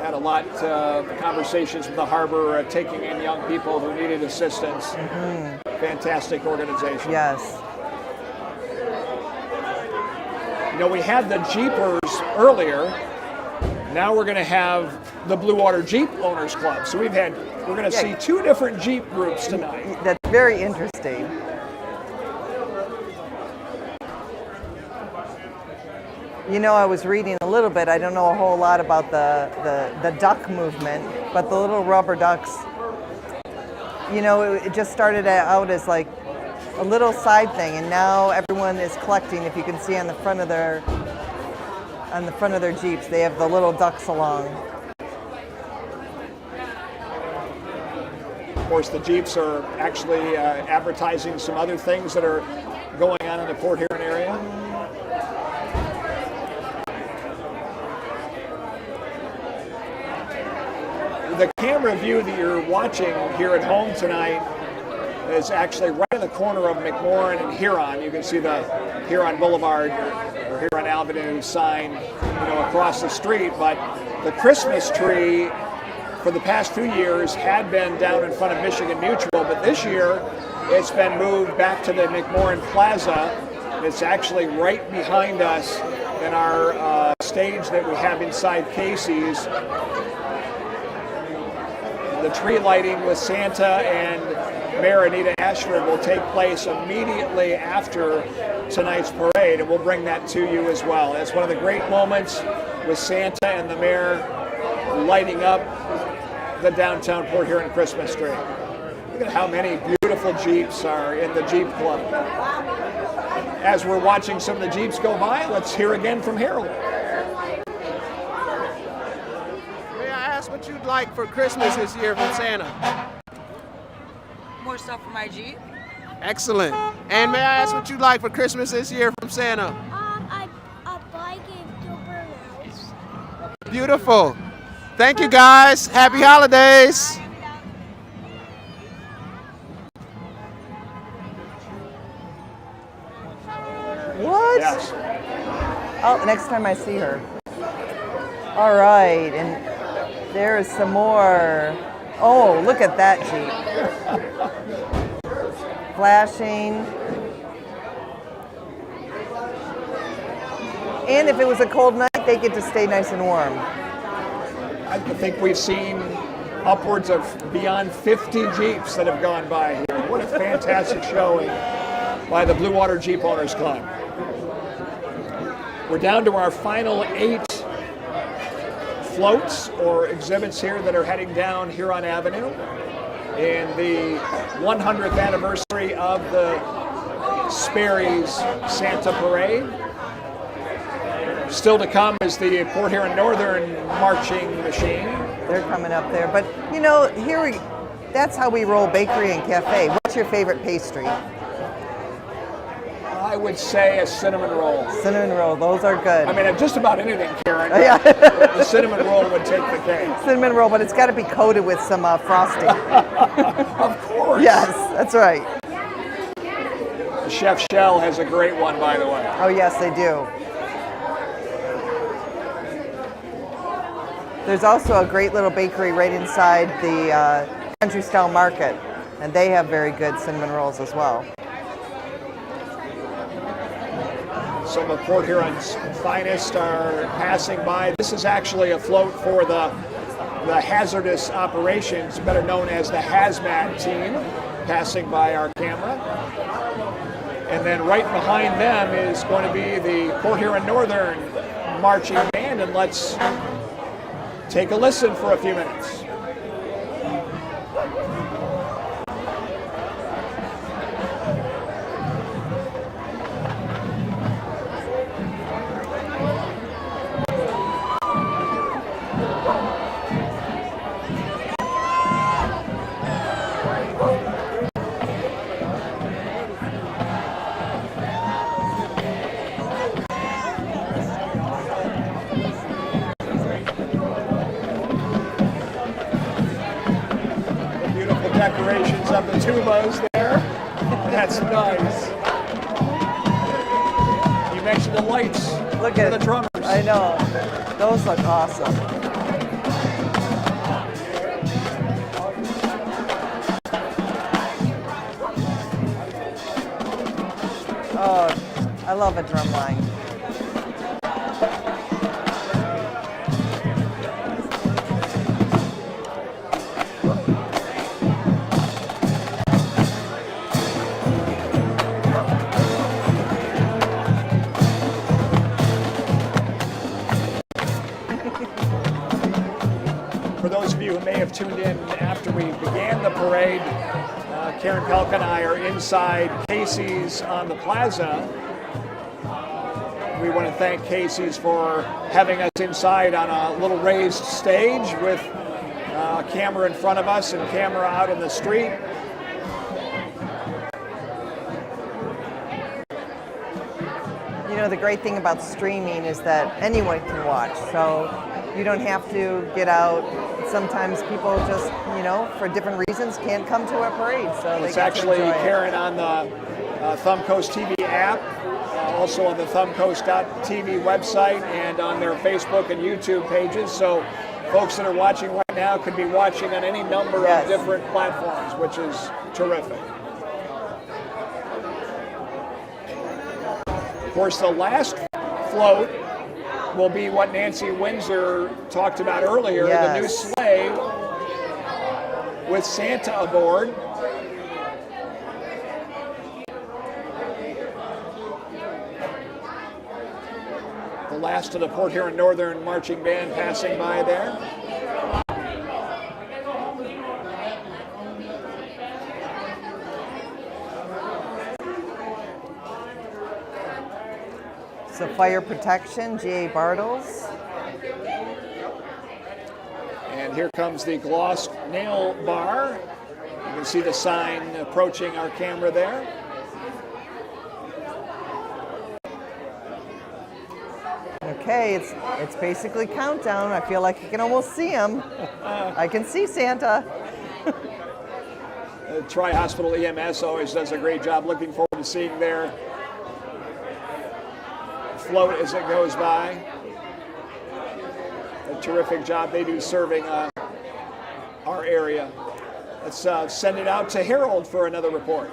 had a lot of conversations with the harbor, taking in young people who needed assistance. Mm-hmm. Fantastic organization. Yes. You know, we had the Jeepers earlier. Now we're going to have the Blue Water Jeep Owners Club. So we're going to see two different Jeep groups tonight. That's very interesting. You know, I was reading a little bit. I don't know a whole lot about the duck movement, but the little rubber ducks, you know, it just started out as like a little side thing, and now everyone is collecting. If you can see on the front of their Jeeps, they have the little ducks along. Of course, the Jeeps are actually advertising some other things that are going on in the Port Huron area. The camera view that you're watching here at home tonight is actually right in the corner of McMorran and Huron. You can see the Huron Boulevard or Huron Avenue sign, across the street. But the Christmas tree for the past 2 years had been down in front of Michigan Mutual, but this year it's been moved back to the McMorran Plaza. And it's actually right behind us in our stage that we have inside Casey's. The tree lighting with Santa and Mayor Anita Ashford will take place immediately after tonight's parade, and we'll bring that to you as well. It's one of the great moments with Santa and the Mayor lighting up the downtown Port Huron Christmas tree. Look at how many beautiful Jeeps are in the Jeep Club. As we're watching some of the Jeeps go by, let's hear again from Harold. What you'd like for Christmas this year from Santa? More stuff for my Jeep. Excellent. And may I ask what you'd like for Christmas this year from Santa? A bike and 2 balloons. Beautiful. Thank you guys. Happy holidays. What? Yes. Oh, next time I see her. All right, and there is some more. Oh, look at that Jeep. Flashing. And if it was a cold night, they get to stay nice and warm. I think we've seen upwards of beyond 50 Jeeps that have gone by here. What a fantastic showing by the Blue Water Jeep Owners Club. We're down to our final 8 floats or exhibits here that are heading down Huron Avenue in the 100th anniversary of the Sperry's Santa Parade. Still to come is the Port Huron Northern Marching Machine. They're coming up there, but that's how we roll bakery and cafe. What's your favorite pastry? I would say a cinnamon roll. Cinnamon roll, those are good. I mean, just about anything, Karen. Yeah. The cinnamon roll would take the cake. Cinnamon roll, but it's got to be coated with some frosting. Of course. Yes, that's right. The Chef Shell has a great one, by the way. Oh, yes, they do. There's also a great little bakery right inside the Country Style Market, and they have very good cinnamon rolls as well. Some of Port Huron's finest are passing by. This is actually a float for the hazardous operations, better known as the hazmat team, passing by our camera. And then right behind them is going to be the Port Huron Northern Marching Band, and let's take a listen for a few minutes. Decorations of the tubas there. That's nice. You mentioned the lights. Look at the drummers. I know. Those look awesome. Oh, I love a drum line. For those of you who may have tuned in after we began the parade, Karen Pelk and I are inside Casey's on the plaza. We want to thank Casey's for having us inside on a little raised stage with a camera in front of us and camera out in the street. You know, the great thing about streaming is that anyone can watch, so you don't have to get out. Sometimes people just, you know, for different reasons can't come to a parade, so It's they get actually to enjoy Karen on the Thumb Coast TV app, also on the thumbcoast.tv website and on their Facebook and YouTube pages. So folks that are watching right now could be watching on any number of different platforms, which is terrific. Of course, the last float will be what Nancy Windsor talked about earlier, the new sleigh with Santa aboard. The last of the Port Huron Northern Marching Band passing by there. So fire protection, G.A. Bartles. And here comes the gloss nail bar. You can see the sign approaching our camera there. Okay, it's basically countdown. I feel like you can almost see him. I can see Santa. Tri-Hospital EMS always does a great job. Looking forward to seeing their float as it goes by. A terrific job they do serving our area. Let's send it out to Harold for another report.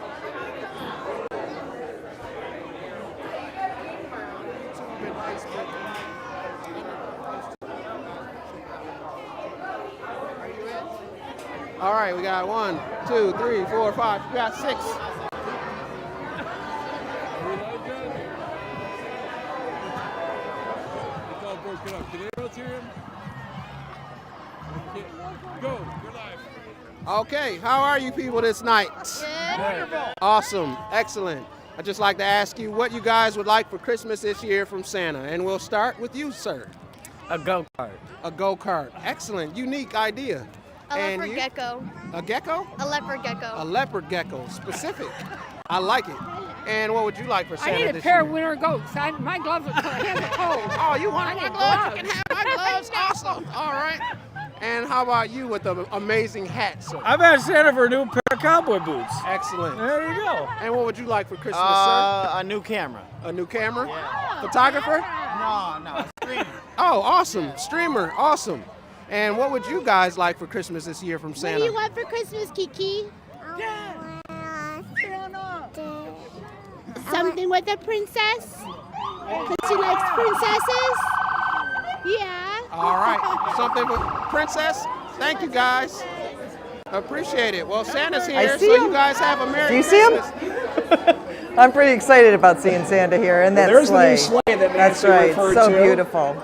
All right, we got 1, 2, 3, 4, 5. We got 6. Go, you're live. Okay, how are you people this night? Wonderful. Awesome, excellent. I'd just like to ask you what you guys would like for Christmas this year from Santa, and we'll start with you, sir. A go-kart. A go-kart, excellent, unique idea. A And leopard you? gecko. A gecko? A leopard gecko. A leopard gecko, specific. I like it. And what would you like for Santa I need a this pair year? of winter goats. My gloves are hands are cold. Oh, you want I my need gloves? You can have my gloves. Awesome. All right. And how about you with the amazing hat, sir? I've asked Santa for a new pair of cowboy boots. Excellent. There you go. And what would you like for Christmas, sir? A new camera. A new camera? Photographer? No, streamer. Oh, awesome. Streamer. Awesome. And what would you guys like for Christmas this year from What Santa? do you want for Christmas, Kiki? Something with a princess? Because she likes princesses? Yeah. All right. Something with Princess? Thank you, guys. Appreciate it. Well, Santa's here, I see so him. you guys have a Merry Do you see him? Christmas. I'm pretty excited about seeing Santa here and that There's sleigh. the new sleigh that That's Nancy right, referred so to. beautiful.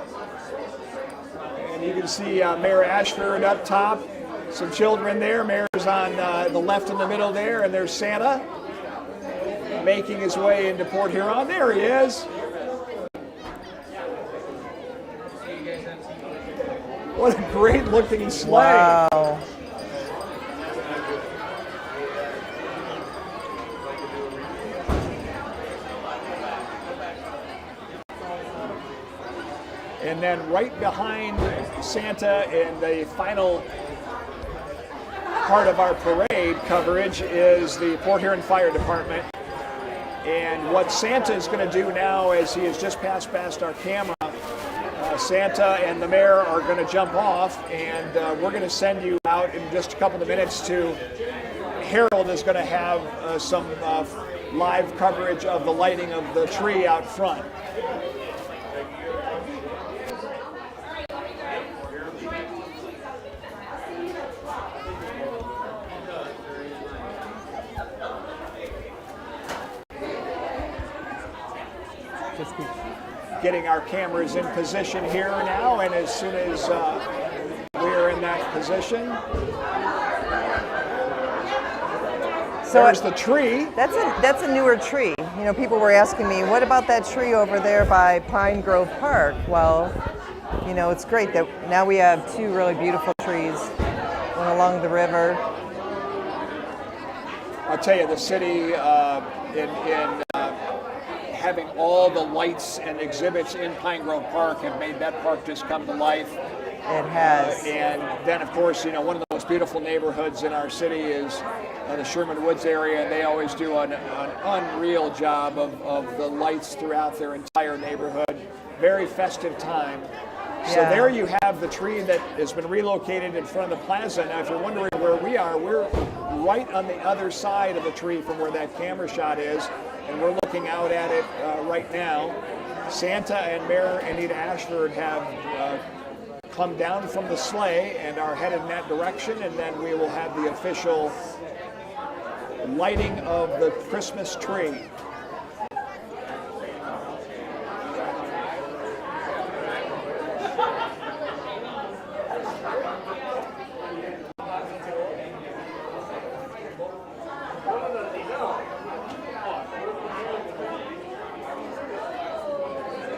And And you can see Mayor Ashford up top, some children there. Mayor's on the left in the middle there, and there's Santa making his way into Port Huron. There he is. What a great looking sleigh. Wow. And then right behind Santa in the final part of our parade coverage is the Port Huron Fire Department. And what Santa is going to do now, as he has just passed past our camera, Santa and the mayor are going to jump off, and we're going to send you out in just a couple of minutes to Harold is going to have some live coverage of the lighting of the tree out front. Just getting our cameras in position here now, and as soon as we're in that position, so there's the tree. That's a newer tree. You know, people were asking me, what about that tree over there by Pine Grove Park? Well, you know, it's great that now we have two really beautiful trees, one along the river. I'll tell you, the city in having all the lights and exhibits in Pine Grove Park have made that park just come to life. It has. And then, of course, you know, one of the most beautiful neighborhoods in our city is the Sherman Woods area, and they always do an unreal job of the lights throughout their entire neighborhood. Very festive time. So there you have the tree that has been relocated in front of the plaza. Now, if you're wondering where we are, we're right on the other side of the tree from where that camera shot is, and we're looking out at it right now. Santa and Mayor Anita Ashford have come down from the sleigh and are headed in that direction, and then we will have the official lighting of the Christmas tree.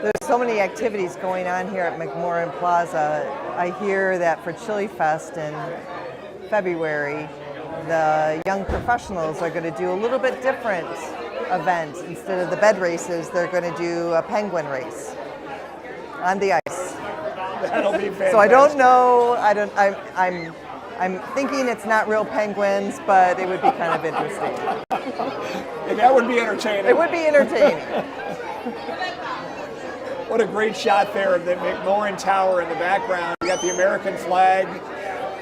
There's so many activities going on here at McMorran Plaza. I hear that for Chili Fest in February, the young professionals are going to do a little bit different event. Instead of the bed races, they're going to do a penguin race on the ice. That'll be fantastic. So I don't know. I'm thinking it's not real penguins, but it would be kind of interesting. And that would be entertaining. It would be entertaining. What a great shot there of the McMorran Tower in the background. You got the American flag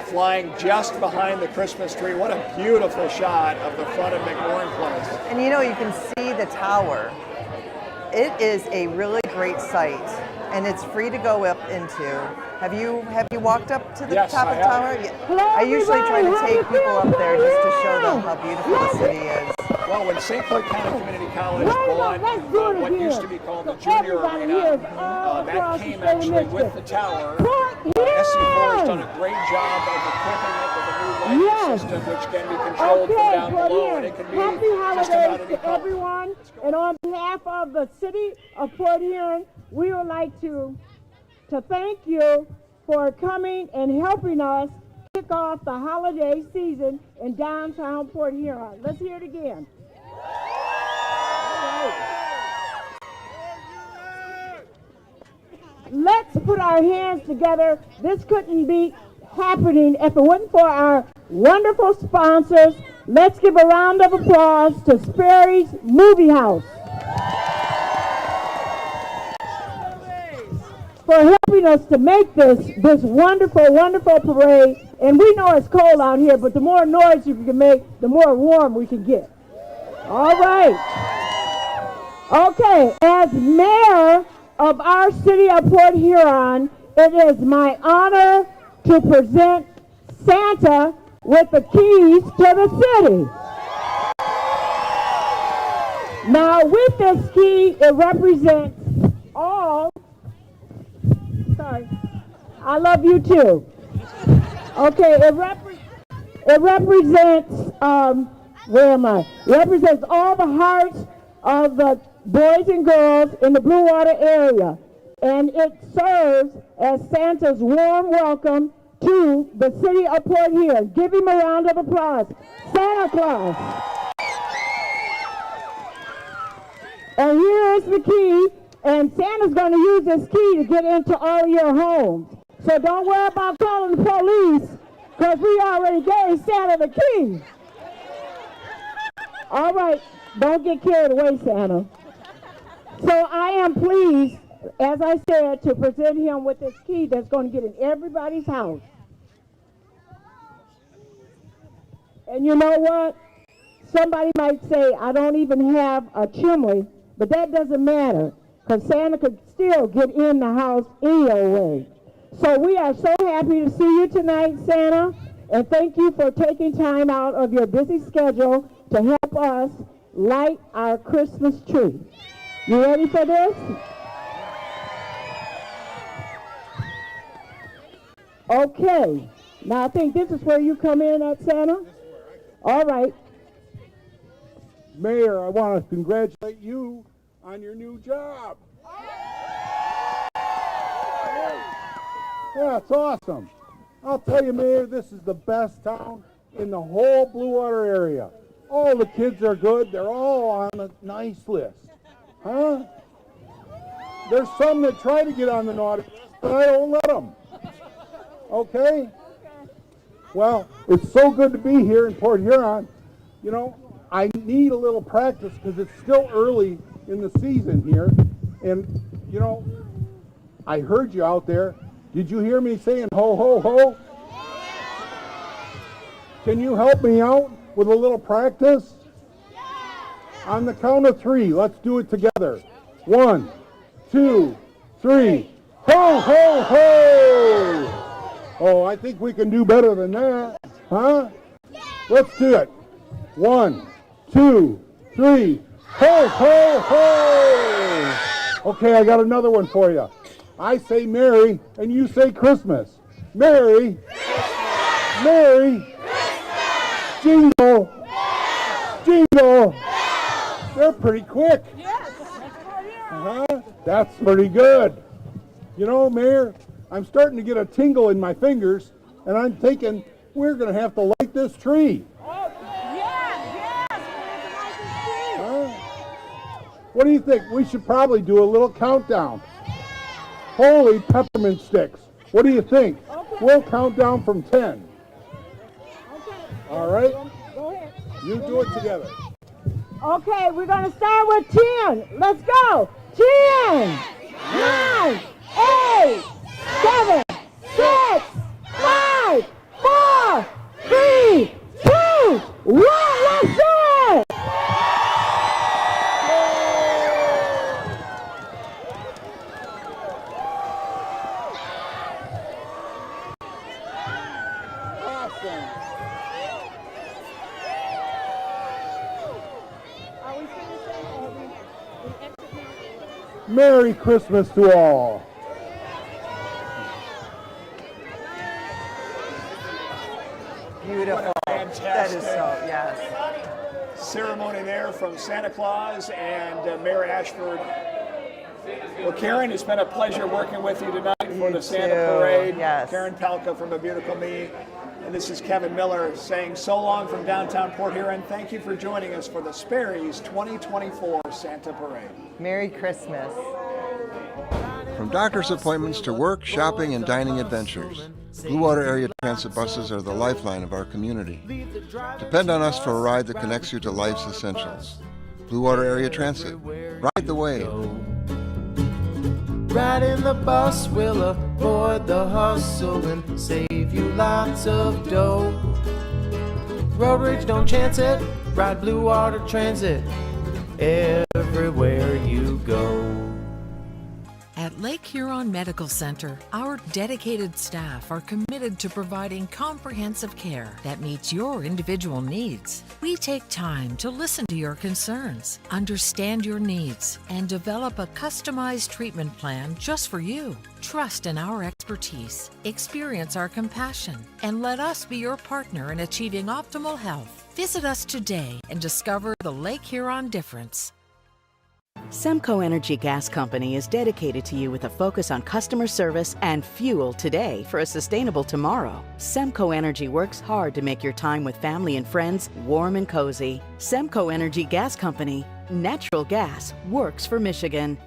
flying just behind the Christmas tree. What a beautiful shot of the front of McMorran Place. And you know, you can see the tower. It is a really great site, and it's free to go up into. Have you walked up to the top of the tower? Yeah. I usually try to take people up there just to show them how beautiful the city is. Well, when St. Clair County Community College bought what used to be called the Junior Arena, that came actually with the tower. SC4 has done a great job of equipping it with a new lighting system, which can be controlled from down below, and it can be just about any color. Everyone, and on behalf of the city of Port Huron, we would like to thank you for coming and helping us kick off the holiday season in downtown Port Huron. Let's hear it again. Let's put our hands together. This couldn't be happening if it wasn't for our wonderful sponsors. Let's give a round of applause to Sperry's Movie House for helping us to make this wonderful, wonderful parade. And we know it's cold out here, but the more noise you can make, the more warm we can get. All right. Okay, as mayor of our city of Port Huron, it is my honor to present Santa with the keys to the city. Now, with this key, it represents all, I love you too. Okay, it represents, where am I? It represents all the hearts of the boys and girls in the Blue Water area. And it serves as Santa's warm welcome to the city of Port Huron. Give him a round of applause. Santa Claus. And here is the key, and Santa's going to use this key to get into all your homes. So don't worry about calling the police, because we already gave Santa the key. All right, don't get carried away, Santa. So I am pleased, as I said, to present him with this key that's going to get in everybody's house. And you know what? Somebody might say, I don't even have a chimney, but that doesn't matter, because Santa could still get in the house any way. So we are so happy to see you tonight, Santa, and thank you for taking time out of your busy schedule to help us light our Christmas tree. You ready for this? Okay. Now I think this is where you come in at, Santa. All right. Mayor, I want to congratulate you on your new job. Yeah, it's awesome. I'll tell you, Mayor, this is the best town in the whole Blue Water area. All the kids are good. They're all on a nice list. Huh? There's some that try to get on the naughty list, but I don't let them. Okay? Well, it's so good to be here in Port Huron. You know, I need a little practice because it's still early in the season here. And, you know, I heard you out there. Did you hear me saying ho, ho, ho? Can you help me out with a little practice? On the count of 3, let's do it together. 1, 2, 3. Ho, ho, ho! Oh, I think we can do better than that. Huh? Let's do it. 1, 2, 3. Ho, ho, ho! Okay, I got another one for you. I say Merry, and you say Christmas. Merry Christmas! Merry Christmas! Jingle! Yes! Jingle! Yes! They're pretty quick. Yes. That's pretty good. You know, Mayor, I'm starting to get a tingle in my fingers, and I'm thinking we're going to have to light this tree. Oh, yes, we're going to light this tree. What do you think? We should probably do a little countdown. Holy peppermint sticks. What do you think? Okay. We'll count down from 10. Okay. All right? Go ahead. You do it together. Okay, we're going to start with 10. Let's go. 10, 9, 8, 7, 6, 5, 4, 3, 2, 1. Let's do it. Merry Christmas to all. Beautiful. Fantastic. That is so, yes. Ceremony there from Santa Claus and Mayor Ashford. Well, Karen, it's been a pleasure working with you tonight for the Santa Parade. Yes. Karen Palka from A Beautiful Me. And this is Kevin Miller saying so long from downtown Port Huron. Thank you for joining us for the Sperry's 2024 Santa Parade. Merry Christmas. From doctor's appointments to work, shopping, and dining adventures, Blue Water Area Transit buses are the lifeline of our community. Depend on us for a ride that connects you to life's essentials. Blue Water Area Transit. Ride the wave. Riding the bus will avoid the hustle and save you lots of dough. Road rage, don't chance it. Ride Blue Water Transit everywhere you go. At Lake Huron Medical Center, our dedicated staff are committed to providing comprehensive care that meets your individual needs. We take time to listen to your concerns, understand your needs, and develop a customized treatment plan just for you. Trust in our expertise, experience our compassion, and let us be your partner in achieving optimal health. Visit us today and discover the Lake Huron difference. Semco Energy Gas Company is dedicated to you with a focus on customer service and fuel today for a sustainable tomorrow. Semco Energy works hard to make your time with family and friends warm and cozy. Semco Energy Gas Company. Natural gas works for Michigan.